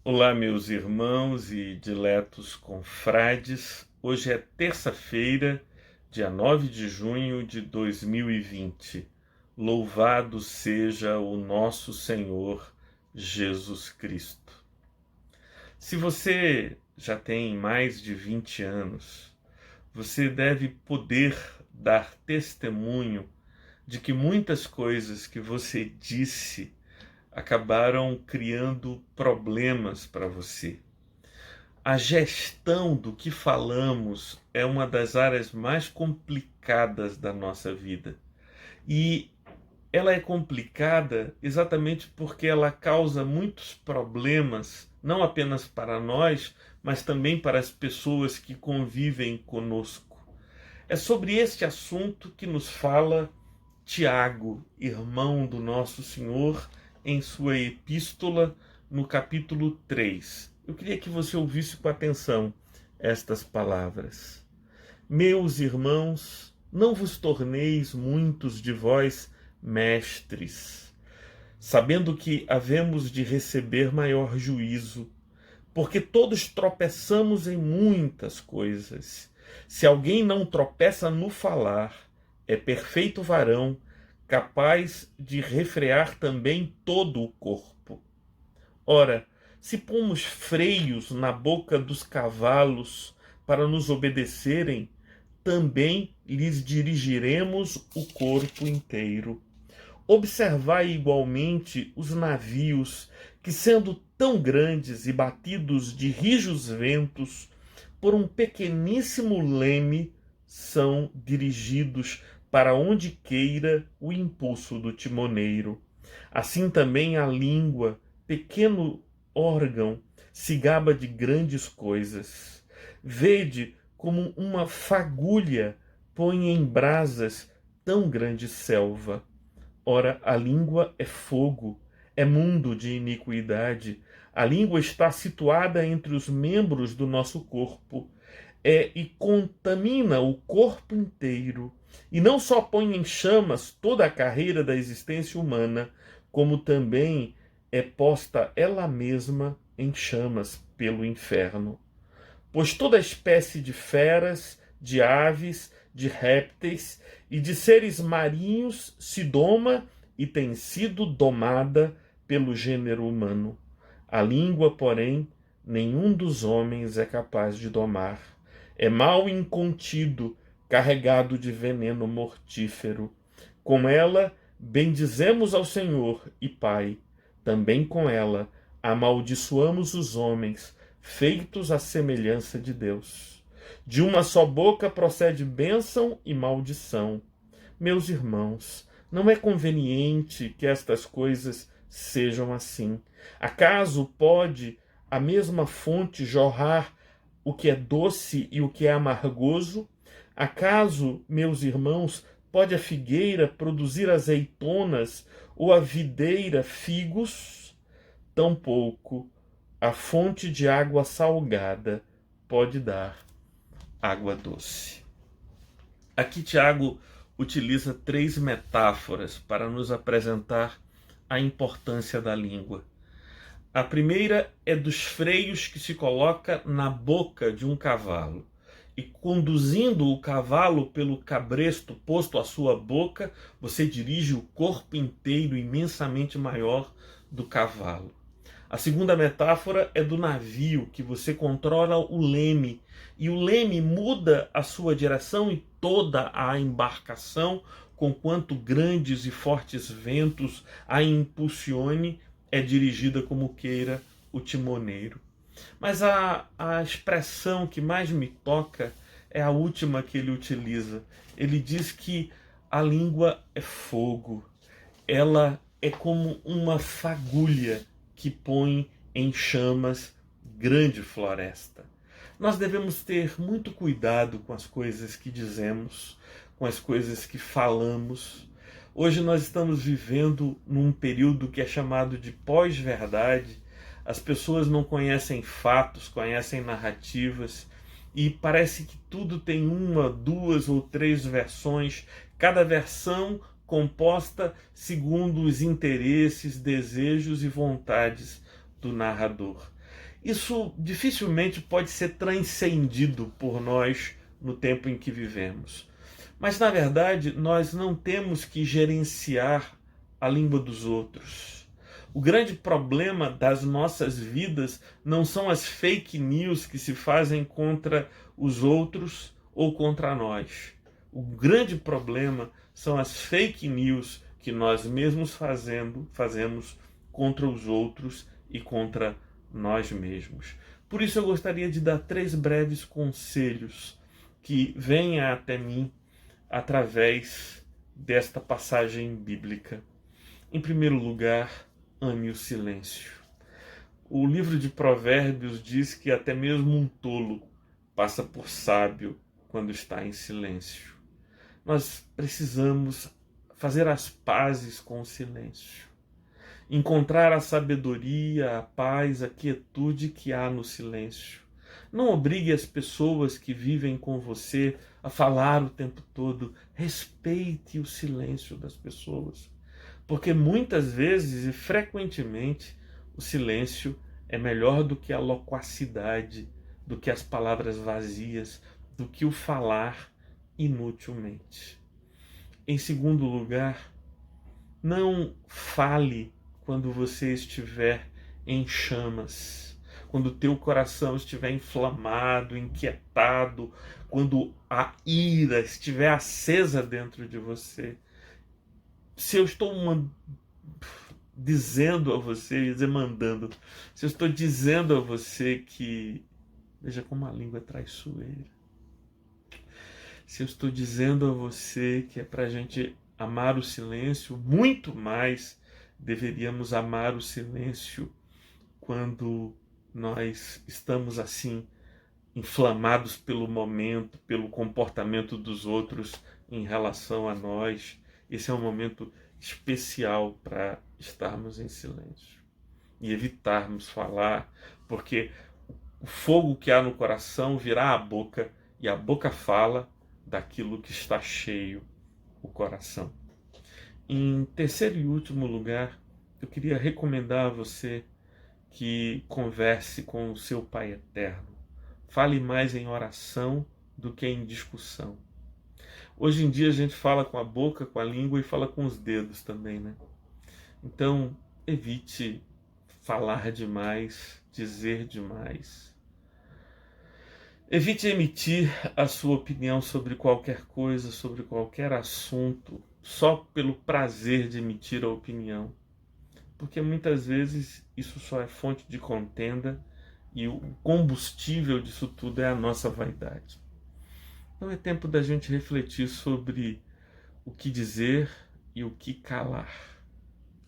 Olá, meus irmãos e diletos confrades. Hoje é terça-feira, dia 9 de junho de 2020. Louvado seja o nosso Senhor Jesus Cristo. Se você já tem mais de 20 anos, você deve poder dar testemunho de que muitas coisas que você disse acabaram criando problemas para você. A gestão do que falamos é uma das áreas mais complicadas da nossa vida. E ela é complicada exatamente porque ela causa muitos problemas, não apenas para nós, mas também para as pessoas que convivem conosco. É sobre este assunto que nos fala Tiago, irmão do nosso Senhor, em sua epístola, no capítulo 3. Eu queria que você ouvisse com atenção estas palavras. Meus irmãos, não vos torneis muitos de vós mestres, sabendo que havemos de receber maior juízo, porque todos tropeçamos em muitas coisas. Se alguém não tropeça no falar, é perfeito varão, capaz de refrear também todo o corpo. Ora, se pomos freios na boca dos cavalos para nos obedecerem, também lhes dirigiremos o corpo inteiro. Observai igualmente os navios, que sendo tão grandes e batidos de rijos ventos, por um pequeníssimo leme, são dirigidos para onde queira o impulso do timoneiro. Assim também a língua, pequeno órgão, se gaba de grandes coisas. Vede como uma fagulha põe em brasas tão grande selva. Ora, a língua é fogo, é mundo de iniquidade. A língua está situada entre os membros do nosso corpo e contamina o corpo inteiro. E não só põe em chamas toda a carreira da existência humana, como também é posta ela mesma em chamas pelo inferno. Pois toda espécie de feras, de aves, de répteis e de seres marinhos se doma e tem sido domada pelo gênero humano. A língua, porém, nenhum dos homens é capaz de domar. É mal incontido, carregado de veneno mortífero. Com ela bendizemos ao Senhor e Pai. Também com ela amaldiçoamos os homens, feitos à semelhança de Deus. De uma só boca procede bênção e maldição. Meus irmãos, não é conveniente que estas coisas sejam assim. Acaso pode a mesma fonte jorrar o que é doce e o que é amargoso? Acaso, meus irmãos, pode a figueira produzir azeitonas ou a videira figos? Tampouco a fonte de água salgada pode dar água doce. Aqui Tiago utiliza 3 metáforas para nos apresentar a importância da língua. A primeira é dos freios que se coloca na boca de um cavalo. E conduzindo o cavalo pelo cabresto posto à sua boca, você dirige o corpo inteiro imensamente maior do cavalo. A segunda metáfora é do navio, que você controla o leme, e o leme muda a sua direção e toda a embarcação, conquanto grandes e fortes ventos a impulsione, é dirigida como queira o timoneiro. Mas a expressão que mais me toca é a última que ele utiliza. Ele diz que a língua é fogo, ela é como uma fagulha que põe em chamas grande floresta. Nós devemos ter muito cuidado com as coisas que dizemos, com as coisas que falamos. Hoje nós estamos vivendo num período que é chamado de pós-verdade. As pessoas não conhecem fatos, conhecem narrativas, e parece que tudo tem uma, 2 ou 3 versões, cada versão composta segundo os interesses, desejos e vontades do narrador. isso dificilmente pode ser transcendido por nós no tempo em que vivemos. Mas, na verdade, nós não temos que gerenciar a língua dos outros. O grande problema das nossas vidas não são as fake news que se fazem contra os outros ou contra nós. O grande problema são as fake news que nós mesmos fazemos contra os outros e contra nós mesmos. Por isso eu gostaria de dar 3 breves conselhos que venham até mim através desta passagem bíblica. Em primeiro lugar, ame o silêncio. O livro de Provérbios diz que até mesmo um tolo passa por sábio quando está em silêncio. Nós precisamos fazer as pazes com o silêncio. Encontrar a sabedoria, a paz, a quietude que há no silêncio. Não obrigue as pessoas que vivem com você a falar o tempo todo. Respeite o silêncio das pessoas. Porque muitas vezes e frequentemente o silêncio é melhor do que a loquacidade, do que as palavras vazias, do que o falar inutilmente. Em segundo lugar, não fale quando você estiver em chamas, quando o teu coração estiver inflamado, inquietado, quando a ira estiver acesa dentro de você. Se eu estou dizendo a você, mandando, se eu estou dizendo a você que, veja como a língua é traiçoeira, se eu estou dizendo a você que é para a gente amar o silêncio, muito mais deveríamos amar o silêncio quando nós estamos assim, inflamados pelo momento, pelo comportamento dos outros em relação a nós. Esse é um momento especial para estarmos em silêncio e evitarmos falar, porque o fogo que há no coração virá à boca e a boca fala daquilo que está cheio o coração. Em terceiro e último lugar, eu queria recomendar a você que converse com o seu Pai Eterno. Fale mais em oração do que em discussão. Hoje em dia a gente fala com a boca, com a língua e fala com os dedos também, né? Então, evite falar demais, dizer demais. Evite emitir a sua opinião sobre qualquer coisa, sobre qualquer assunto, só pelo prazer de emitir a opinião. Porque muitas vezes isso só é fonte de contenda e o combustível disso tudo é a nossa vaidade. Então é tempo da gente refletir sobre o que dizer e o que calar.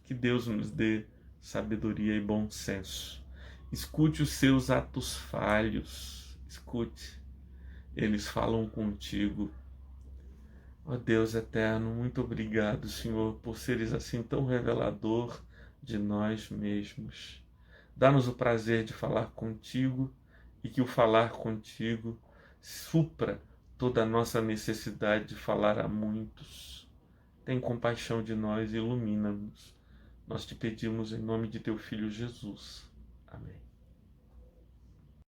Que Deus nos dê sabedoria e bom senso. Escute os seus atos falhos. Escute. Eles falam contigo. Ó Deus eterno, muito obrigado, Senhor, por seres assim tão revelador de nós mesmos. Dá-nos o prazer de falar contigo e que o falar contigo supra toda a nossa necessidade de falar a muitos. Tem compaixão de nós e ilumina-nos. Nós te pedimos em nome de teu Filho Jesus. Amém.